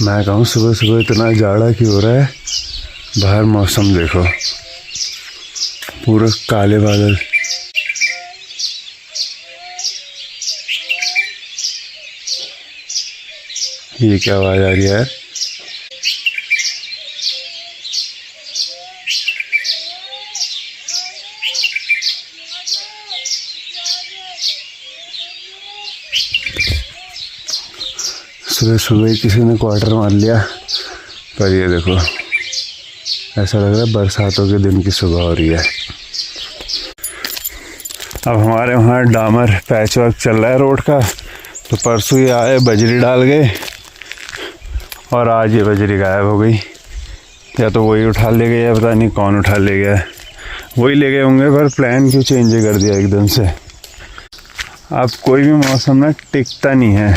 मैं कहूँ सुबह सुबह इतना जाड़ा क्यों हो रहा है। बाहर मौसम देखो, पूरे काले बादल। ये क्या आवाज़ आ रही है यार? सुबह सुबह किसी ने क्वार्टर मार लिया। पर ये देखो, ऐसा लग रहा है बरसातों के दिन की सुबह हो रही है। अब हमारे वहाँ डामर पैच वर्क चल रहा है रोड का। तो परसों ही आए, बजरी डाल गए और आज ये बजरी गायब हो गई। या तो वही उठा ले गए, या पता नहीं कौन उठा ले गया। वही ले गए होंगे, पर प्लान क्यों चेंज कर दिया एकदम से। अब कोई भी मौसम ना टिकता नहीं है।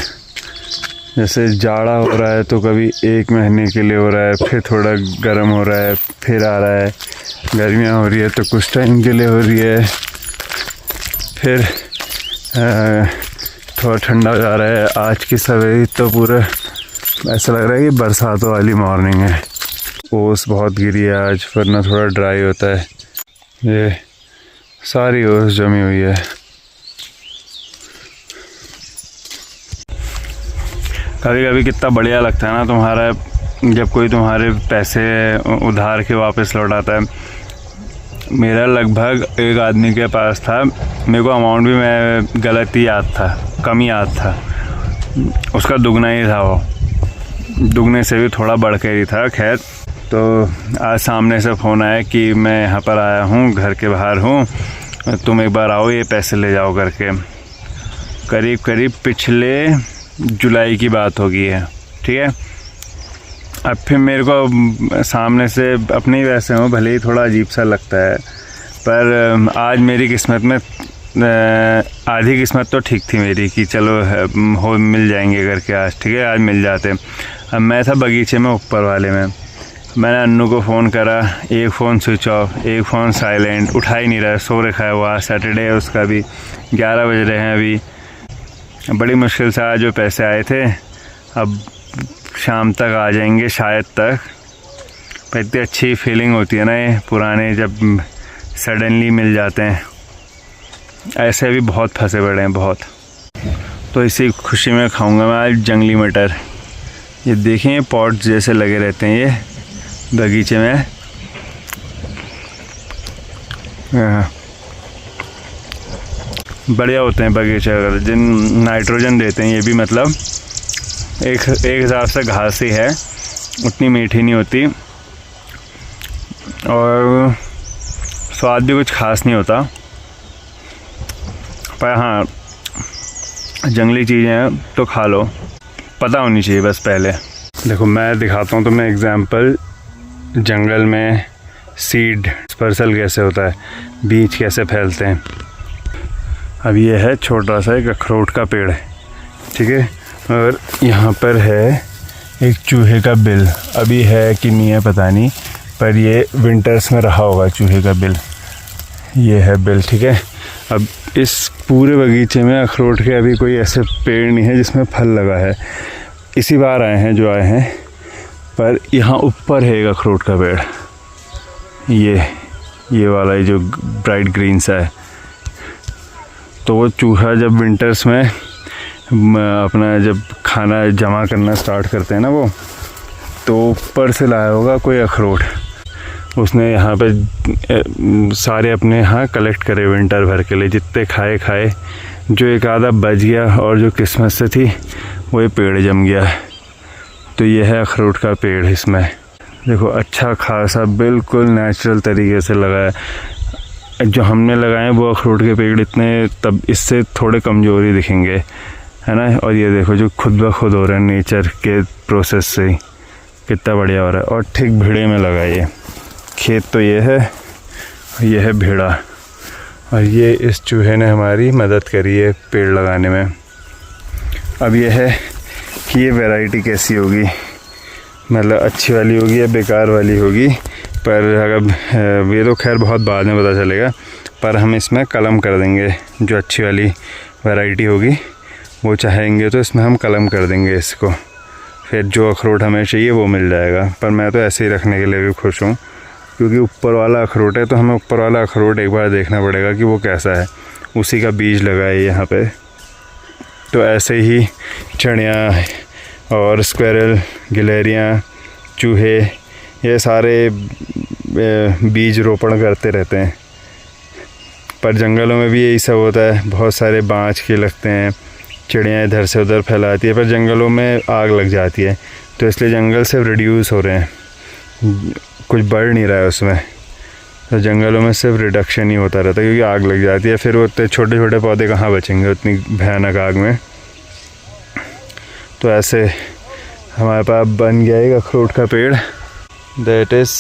जैसे जाड़ा हो रहा है तो कभी 1 महीने के लिए हो रहा है, फिर थोड़ा गर्म हो रहा है, फिर आ रहा है। गर्मियाँ हो रही है तो कुछ टाइम के लिए हो रही है, फिर थोड़ा ठंडा हो जा रहा है। आज की सवेरे तो पूरा ऐसा लग रहा है कि बरसातों वाली मॉर्निंग है। ओस बहुत गिरी है आज, वरना थोड़ा ड्राई होता है। ये सारी ओस जमी हुई है। कभी कभी कितना बढ़िया लगता है ना तुम्हारा, जब कोई तुम्हारे पैसे उधार के वापस लौटाता है। मेरा लगभग एक आदमी के पास था, मेरे को अमाउंट भी मैं गलत ही याद था, कम ही याद था। उसका दुगना ही था, वो दुगने से भी थोड़ा बढ़ के ही था। खैर, तो आज सामने से फ़ोन आया कि मैं यहाँ पर आया हूँ, घर के बाहर हूँ, तुम एक बार आओ, ये पैसे ले जाओ करके। करीब करीब पिछले जुलाई की बात होगी है, ठीक है। अब फिर मेरे को सामने से अपने ही वैसे हो, भले ही थोड़ा अजीब सा लगता है, पर आज मेरी किस्मत में आधी किस्मत तो ठीक थी मेरी कि चलो हो मिल जाएंगे करके आज, ठीक है, आज मिल जाते। अब मैं था बगीचे में ऊपर वाले में। मैंने अन्नू को फ़ोन करा, एक फ़ोन स्विच ऑफ, एक फ़ोन साइलेंट, उठा ही नहीं रहा, सो रखा है। वो आज सैटरडे है, उसका भी 11 बज रहे हैं अभी। बड़ी मुश्किल से आज जो पैसे आए थे, अब शाम तक आ जाएंगे शायद तक। पर इतनी अच्छी फीलिंग होती है ना ये पुराने, जब सडनली मिल जाते हैं। ऐसे भी बहुत फंसे पड़े हैं, बहुत। तो इसी खुशी में खाऊंगा मैं आज जंगली मटर। ये देखें, पॉट जैसे लगे रहते हैं ये बगीचे में। बढ़िया होते हैं बगीचे, अगर जिन नाइट्रोजन देते हैं। ये भी मतलब एक हिसाब से घास ही है, उतनी मीठी नहीं होती और स्वाद भी कुछ खास नहीं होता। पर हाँ, जंगली चीज़ें हैं तो खा लो, पता होनी चाहिए बस पहले। देखो मैं दिखाता हूँ तुम्हें एग्जाम्पल, जंगल में सीड डिस्पर्सल कैसे होता है, बीज कैसे फैलते हैं। अब ये है छोटा सा एक अखरोट का पेड़ है, ठीक है, और यहाँ पर है एक चूहे का बिल। अभी है कि नहीं है पता नहीं, पर ये विंटर्स में रहा होगा चूहे का बिल। ये है बिल, ठीक है। अब इस पूरे बगीचे में अखरोट के अभी कोई ऐसे पेड़ नहीं है जिसमें फल लगा है। इसी बार आए हैं जो आए हैं, पर यहाँ ऊपर है एक अखरोट का पेड़, ये वाला जो ब्राइट ग्रीन सा है। तो वो चूहा जब विंटर्स में अपना जब खाना जमा करना स्टार्ट करते हैं ना वो, तो ऊपर से लाया होगा कोई अखरोट। उसने यहाँ पे सारे अपने यहाँ कलेक्ट करे विंटर भर के लिए, जितने खाए। जो एक आधा बच गया और जो किस्मत से थी वो ये पेड़ जम गया। तो ये है अखरोट का पेड़। इसमें देखो अच्छा खासा बिल्कुल नेचुरल तरीके से लगा है। जो हमने लगाए वो अखरोट के पेड़ इतने, तब इससे थोड़े कमज़ोरी दिखेंगे, है ना। और ये देखो जो खुद ब खुद हो रहा है नेचर के प्रोसेस से ही, कितना बढ़िया हो रहा है। और ठीक भिड़े में लगा ये खेत, तो ये है भिड़ा। और ये इस चूहे ने हमारी मदद करी है पेड़ लगाने में। अब ये है कि ये वैरायटी कैसी होगी, मतलब अच्छी वाली होगी या बेकार वाली होगी। पर अगर ये तो खैर बहुत बाद में पता चलेगा, पर हम इसमें कलम कर देंगे। जो अच्छी वाली वैरायटी होगी वो चाहेंगे तो इसमें हम कलम कर देंगे इसको, फिर जो अखरोट हमें चाहिए वो मिल जाएगा। पर मैं तो ऐसे ही रखने के लिए भी खुश हूँ, क्योंकि ऊपर वाला अखरोट है तो हमें ऊपर वाला अखरोट एक बार देखना पड़ेगा कि वो कैसा है। उसी का बीज लगा है यहाँ पे। तो ऐसे ही चिड़िया और स्क्वेरल, गिलहरियाँ, चूहे, ये सारे बीज रोपण करते रहते हैं। पर जंगलों में भी यही सब होता है, बहुत सारे बाँझ के लगते हैं, चिड़ियाँ इधर से उधर फैलाती है, पर जंगलों में आग लग जाती है। तो इसलिए जंगल सिर्फ रिड्यूस हो रहे हैं, कुछ बढ़ नहीं रहा है उसमें। तो जंगलों में सिर्फ रिडक्शन ही होता रहता है, क्योंकि आग लग जाती है। फिर वो इतने छोटे छोटे पौधे कहाँ बचेंगे उतनी भयानक आग में। तो ऐसे हमारे पास बन गया एक अखरोट का पेड़। दैट इज़,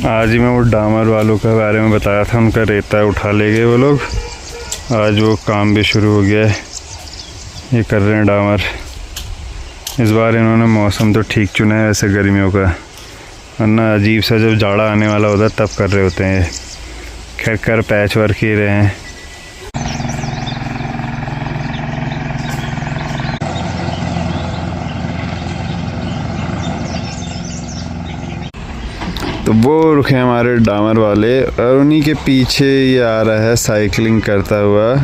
आज ही मैं वो डामर वालों के बारे में बताया था, उनका रेता उठा ले गए वो लोग। आज वो काम भी शुरू हो गया है, ये कर रहे हैं डामर। इस बार इन्होंने मौसम तो ठीक चुना है वैसे गर्मियों का, वरना अजीब सा जब जाड़ा आने वाला होता है तब कर रहे होते हैं। खैर कर पैच वर्क ही रहे हैं। तो वो रुके हमारे डामर वाले, और उन्हीं के पीछे ये आ रहा है साइकिलिंग करता हुआ।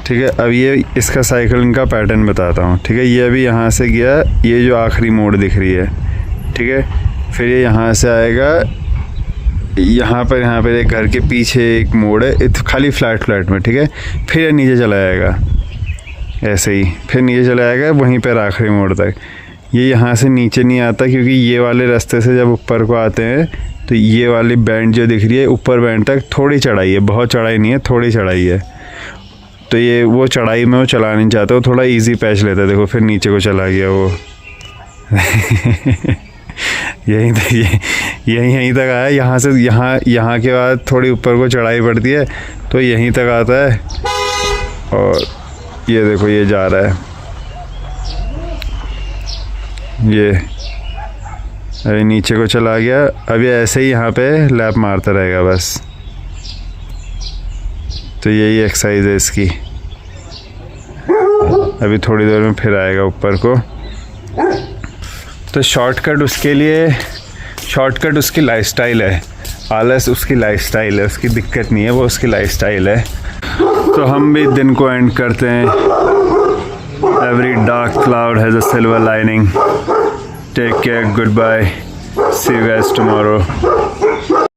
ठीक है, अब ये इसका साइकिलिंग का पैटर्न बताता हूँ। ठीक है, ये अभी यहाँ से गया, ये जो आखिरी मोड़ दिख रही है, ठीक है, फिर ये यहाँ से आएगा, यहाँ पर एक घर के पीछे एक मोड़ है, खाली फ्लैट में। ठीक है, फिर ये नीचे चला जाएगा ऐसे ही, फिर नीचे चला जाएगा वहीं पर आखिरी मोड़ तक। ये यहाँ से नीचे नहीं आता, क्योंकि ये वाले रास्ते से जब ऊपर को आते हैं तो ये वाली बैंड जो दिख रही है ऊपर बैंड तक थोड़ी चढ़ाई है, बहुत चढ़ाई नहीं है, थोड़ी चढ़ाई है। तो ये वो चढ़ाई में वो चला नहीं चाहता, वो थोड़ा इजी पैच लेता है। देखो फिर नीचे को चला गया वो। यहीं तक आया। यहाँ से यहाँ के बाद थोड़ी ऊपर को चढ़ाई पड़ती है तो यहीं तक आता है। और ये देखो ये जा रहा है, ये अभी नीचे को चला गया। अभी ऐसे ही यहाँ पे लैप मारता रहेगा बस। तो यही एक्सरसाइज है इसकी। अभी थोड़ी देर में फिर आएगा ऊपर को। तो शॉर्टकट उसकी लाइफस्टाइल है, आलस उसकी लाइफस्टाइल है, उसकी दिक्कत नहीं है, वो उसकी लाइफस्टाइल है। तो हम भी दिन को एंड करते हैं। Every dark cloud has a silver lining. Take care, goodbye, see you guys tomorrow.